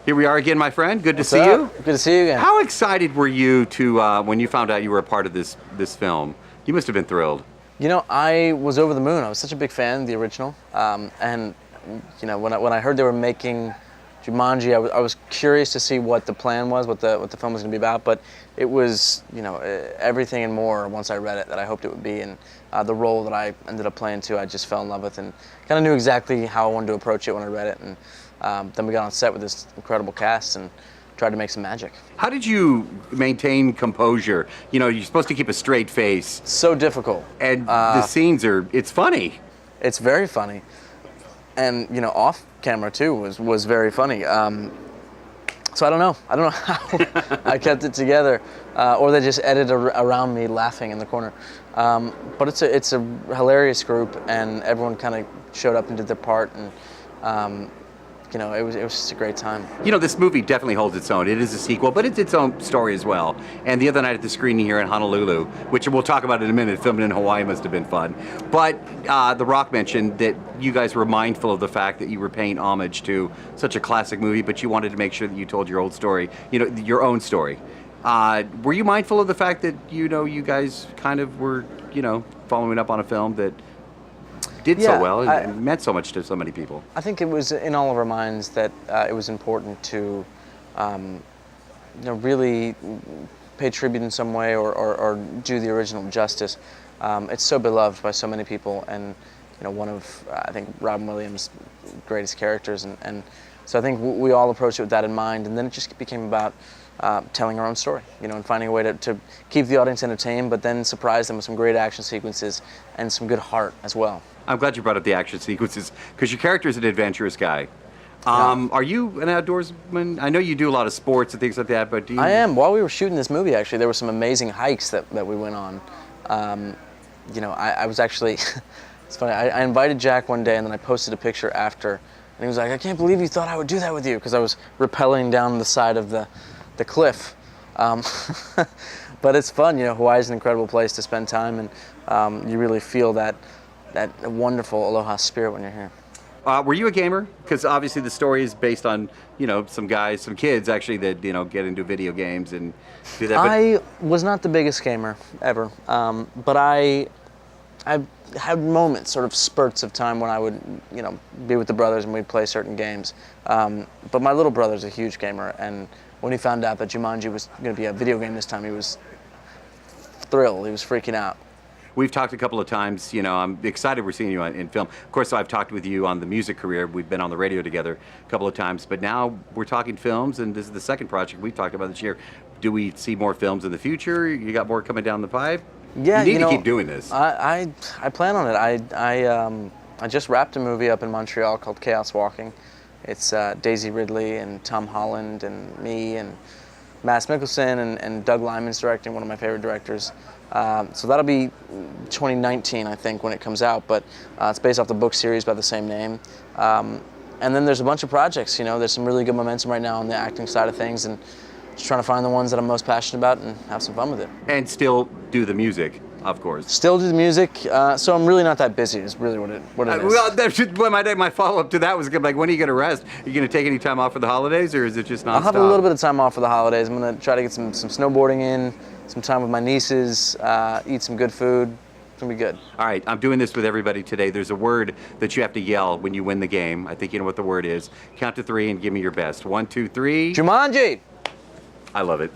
Here we are again, my friend. Good to see up? you. Good to see you again. How excited were you to when you found out you were a part of this film? You must have been thrilled. You know, I was over the moon. I was such a big fan of the original, and you know, when I heard they were making Jumanji, I was curious to see what the plan was, what the film was going to be about. But it was, you know, everything and more once I read it that I hoped it would be, and the role that I ended up playing too, I just fell in love with, and kind of knew exactly how I wanted to approach it when I read it. And then we got on set with this incredible cast and tried to make some magic. How did you maintain composure? You know, you're supposed to keep a straight face. So difficult. And the scenes it's funny. It's very funny. And, you know, off camera too was very funny. So I don't know how I kept it together, or they just edited around me laughing in the corner. But it's a hilarious group, and everyone kind of showed up and did their part, and you know, it was just a great time. You know, this movie definitely holds its own. It is a sequel, but it's its own story as well. And the other night at the screening here in Honolulu, which we'll talk about in a minute, filming in Hawaii must have been fun. But The Rock mentioned that you guys were mindful of the fact that you were paying homage to such a classic movie, but you wanted to make sure that you told your old story, you know, your own story. Were you mindful of the fact that, you know, you guys kind of were, you know, following up on a film that did so well and meant so much to so many people? I think it was in all of our minds that it was important to, you know, really pay tribute in some way or do the original justice. It's so beloved by so many people, and you know, one of I think Robin Williams' greatest characters, and so I think we all approached it with that in mind, and then it just became about telling our own story, you know, and finding a way to keep the audience entertained, but then surprise them with some great action sequences and some good heart as well. I'm glad you brought up the action sequences, because your character is an adventurous guy. Are you an outdoorsman? I know you do a lot of sports and things like that, but do you? I am. While we were shooting this movie, actually, there were some amazing hikes that we went on. You know, I was actually, it's funny, I invited Jack one day, and then I posted a picture after, and he was like, I can't believe you thought I would do that with you, because I was rappelling down the side of the cliff. But it's fun, you know, Hawaii's an incredible place to spend time, and you really feel that wonderful aloha spirit when you're here. Were you a gamer? Because obviously the story is based on, you know, some kids actually that, you know, get into video games and do that. I was not the biggest gamer ever, but I had moments, sort of spurts of time when I would, you know, be with the brothers and we'd play certain games. But my little brother's a huge gamer, and when he found out that Jumanji was going to be a video game this time, he was thrilled. He was freaking out. We've talked a couple of times, you know, I'm excited we're seeing you in film. Of course, I've talked with you on the music career. We've been on the radio together a couple of times, but now we're talking films, and this is the second project we've talked about this year. Do we see more films in the future? You got more coming down the pipe? Yeah, you need to keep doing this. I plan on it. I just wrapped a movie up in Montreal called Chaos Walking. It's Daisy Ridley and Tom Holland and me and Mads Mikkelsen and Doug Liman's directing, one of my favorite directors. So that'll be 2019, I think, when it comes out, but it's based off the book series by the same name. And then there's a bunch of projects, you know, there's some really good momentum right now on the acting side of things, and just trying to find the ones that I'm most passionate about and have some fun with it. And still do the music, of course. Still do the music, so I'm really not that busy is really what it is. Well, my follow-up to that was like, when are you going to rest? Are you going to take any time off for the holidays, or is it just nonstop? I'll have a little bit of time off for the holidays. I'm going to try to get some snowboarding in, some time with my nieces, eat some good food. It's going to be good. All right, I'm doing this with everybody today. There's a word that you have to yell when you win the game. I think you know what the word is. Count to 3 and give me your best. 1, 2, 3. Jumanji! I love it.